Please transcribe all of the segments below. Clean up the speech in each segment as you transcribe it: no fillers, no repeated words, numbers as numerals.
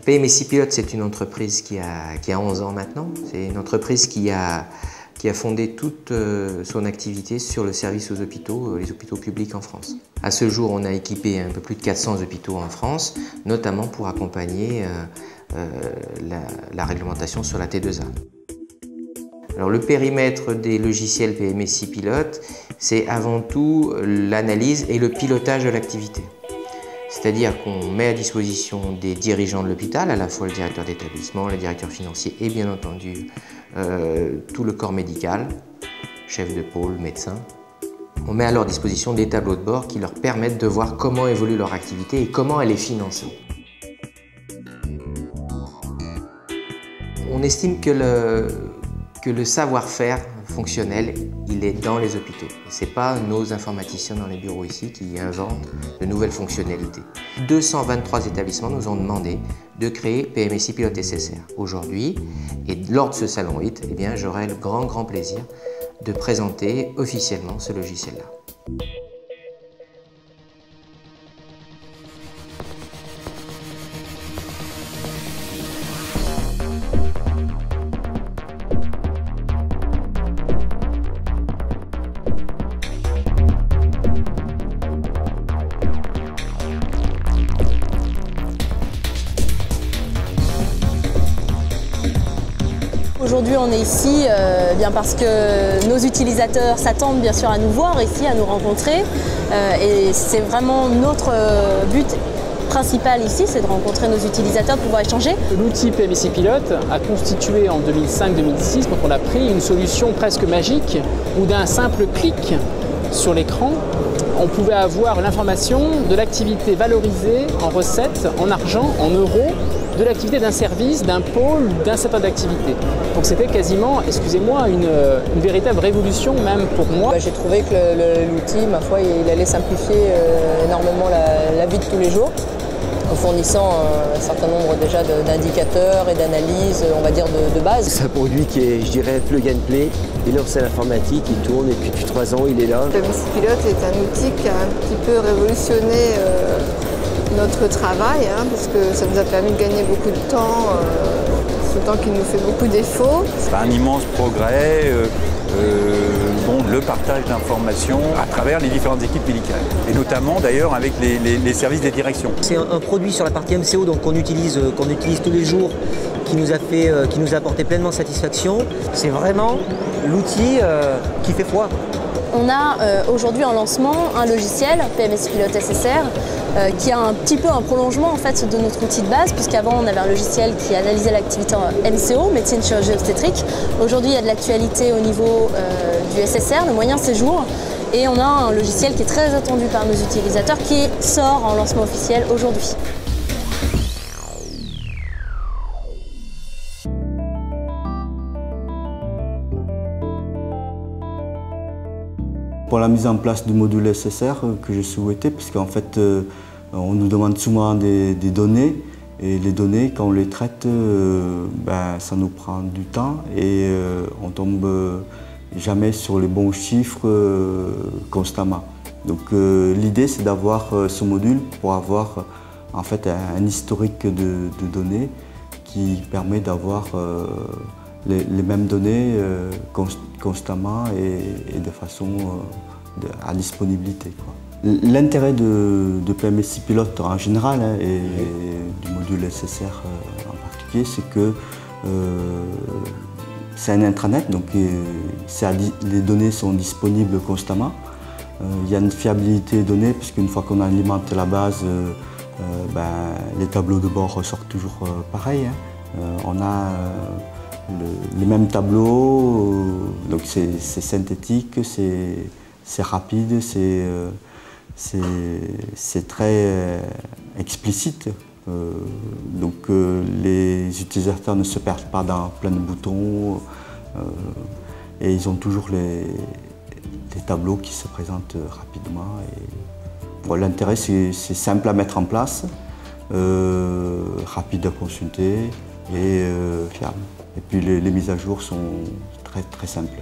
PMSI Pilote, c'est une entreprise qui a 11 ans maintenant. C'est une entreprise qui a fondé toute son activité sur le service aux hôpitaux, les hôpitaux publics en France. À ce jour, on a équipé un peu plus de 400 hôpitaux en France, notamment pour accompagner la réglementation sur la T2A. Alors, le périmètre des logiciels PMSI Pilote, c'est avant tout l'analyse et le pilotage de l'activité. C'est-à-dire qu'on met à disposition des dirigeants de l'hôpital, à la fois le directeur d'établissement, le directeur financier et bien entendu tout le corps médical, chef de pôle, médecin. On met à leur disposition des tableaux de bord qui leur permettent de voir comment évolue leur activité et comment elle est financée. On estime que le savoir-faire fonctionnel, il est dans les hôpitaux. Ce n'est pas nos informaticiens dans les bureaux ici qui inventent de nouvelles fonctionnalités. 223 établissements nous ont demandé de créer PMSI Pilote SSR aujourd'hui. Et lors de ce salon HIT, eh bien, j'aurai le grand plaisir de présenter officiellement ce logiciel-là. Aujourd'hui, on est ici bien parce que nos utilisateurs s'attendent bien sûr à nous voir ici, à nous rencontrer. Et c'est vraiment notre but principal ici, c'est de rencontrer nos utilisateurs, de pouvoir échanger. L'outil PMSI Pilote a constitué en 2005-2006, quand on a pris une solution presque magique où d'un simple clic sur l'écran, on pouvait avoir l'information de l'activité valorisée en recettes, en argent, en euros, de l'activité d'un service, d'un pôle, d'un secteur d'activité. Donc c'était quasiment, excusez-moi, une véritable révolution même pour moi. J'ai trouvé que l'outil, ma foi, il allait simplifier énormément la vie de tous les jours, en fournissant un certain nombre déjà d'indicateurs et d'analyses, on va dire, de base. C'est un produit qui est, je dirais, plug and play. Il lance à l'informatique, il tourne et puis depuis 3 ans, il est là. PMSI Pilote est un outil qui a un petit peu révolutionné notre travail, parce que ça nous a permis de gagner beaucoup de temps, ce temps qui nous fait beaucoup défaut. C'est un immense progrès, le partage d'informations à travers les différentes équipes médicales, et notamment d'ailleurs avec les services des directions. C'est un produit sur la partie MCO qu'on utilise tous les jours, qui nous a apporté pleinement satisfaction. C'est vraiment l'outil qui fait foi. On a aujourd'hui en lancement un logiciel, PMSI Pilote SSR, qui a un petit peu un prolongement en fait, de notre outil de base, puisqu'avant on avait un logiciel qui analysait l'activité en MCO, médecine chirurgie obstétrique. Aujourd'hui il y a de l'actualité au niveau du SSR, le moyen séjour, et on a un logiciel qui est très attendu par nos utilisateurs qui sort en lancement officiel aujourd'hui. Pour la mise en place du module SSR que j'ai souhaité, puisqu'en fait on nous demande souvent des données, et les données quand on les traite, ça nous prend du temps et on tombe jamais sur les bons chiffres constamment. Donc l'idée c'est d'avoir ce module pour avoir en fait un historique de données qui permet d'avoir les mêmes données constamment et de façon à disponibilité. L'intérêt de PMSI Pilote en général et du module SSR en particulier, c'est que c'est un intranet, donc les données sont disponibles constamment. Il y a une fiabilité des données, puisqu'une fois qu'on alimente la base, les tableaux de bord ressortent toujours pareil. On a les mêmes tableaux, donc c'est synthétique, c'est rapide, c'est très explicite. Donc les utilisateurs ne se perdent pas dans plein de boutons et ils ont toujours les tableaux qui se présentent rapidement. L'intérêt, c'est simple à mettre en place, rapide à consulter et fiable. Et puis les mises à jour sont très simples.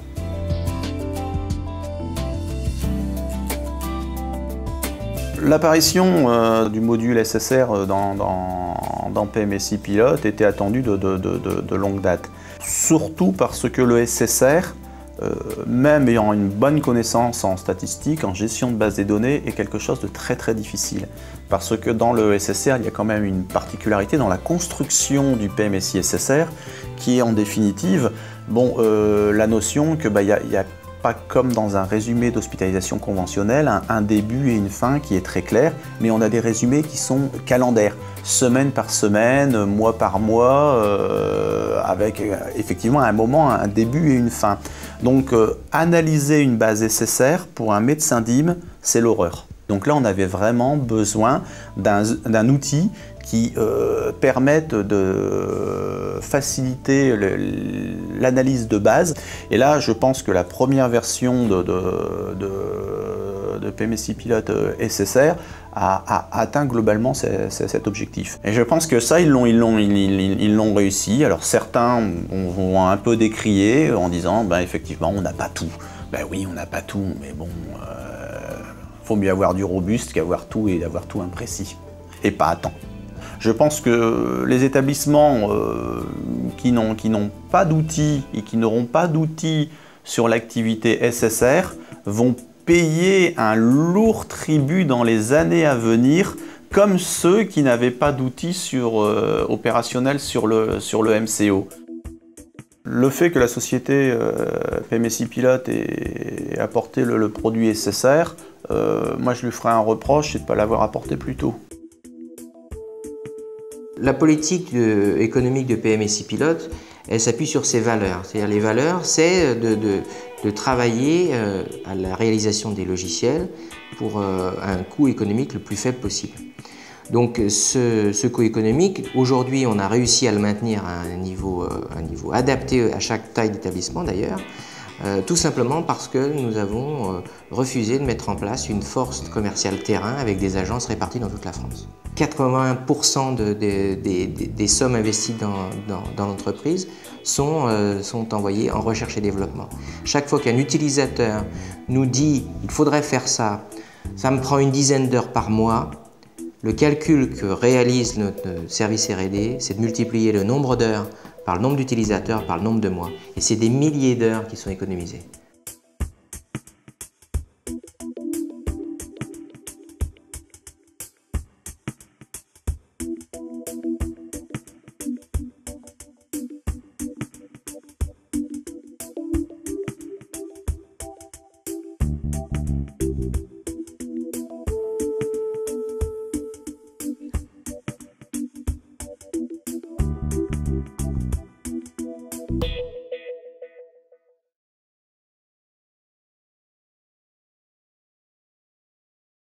L'apparition du module SSR dans dans PMSI Pilote était attendu de longue date. Surtout parce que le SSR, même ayant une bonne connaissance en statistique, en gestion de base des données, est quelque chose de très très difficile. Parce que dans le SSR, il y a quand même une particularité dans la construction du PMSI SSR, qui est en définitive la notion que il y a pas comme dans un résumé d'hospitalisation conventionnelle, un début et une fin qui est très clair, mais on a des résumés qui sont calendaires, semaine par semaine, mois par mois, avec effectivement à un moment un début et une fin. Donc analyser une base SSR pour un médecin DIM, c'est l'horreur. Donc là on avait vraiment besoin d'un outil qui permettent de faciliter l'analyse de base. Et là, je pense que la première version de PMSI Pilote SSR a atteint globalement cet objectif. Et je pense que ça, ils l'ont réussi. Alors certains vont un peu décrier en disant effectivement, on n'a pas tout. Oui, on n'a pas tout, mais bon, faut mieux avoir du robuste qu'avoir tout et avoir tout imprécis. Et pas à temps. Je pense que les établissements qui n'ont pas d'outils et qui n'auront pas d'outils sur l'activité SSR vont payer un lourd tribut dans les années à venir, comme ceux qui n'avaient pas d'outils opérationnels sur le MCO. Le fait que la société PMSI Pilote ait apporté le produit SSR, moi je lui ferai un reproche, c'est de ne pas l'avoir apporté plus tôt. La politique économique de PMSI Pilote, elle s'appuie sur ses valeurs. C'est-à-dire les valeurs, c'est de travailler à la réalisation des logiciels pour un coût économique le plus faible possible. Donc ce coût économique, aujourd'hui on a réussi à le maintenir à un niveau adapté à chaque taille d'établissement d'ailleurs, tout simplement parce que nous avons refusé de mettre en place une force commerciale terrain avec des agences réparties dans toute la France. 81% des sommes investies dans l'entreprise sont envoyées en recherche et développement. Chaque fois qu'un utilisateur nous dit « il faudrait faire ça, ça me prend une dizaine d'heures par mois », le calcul que réalise notre service R&D, c'est de multiplier le nombre d'heures par le nombre d'utilisateurs, par le nombre de mois. Et c'est des milliers d'heures qui sont économisées.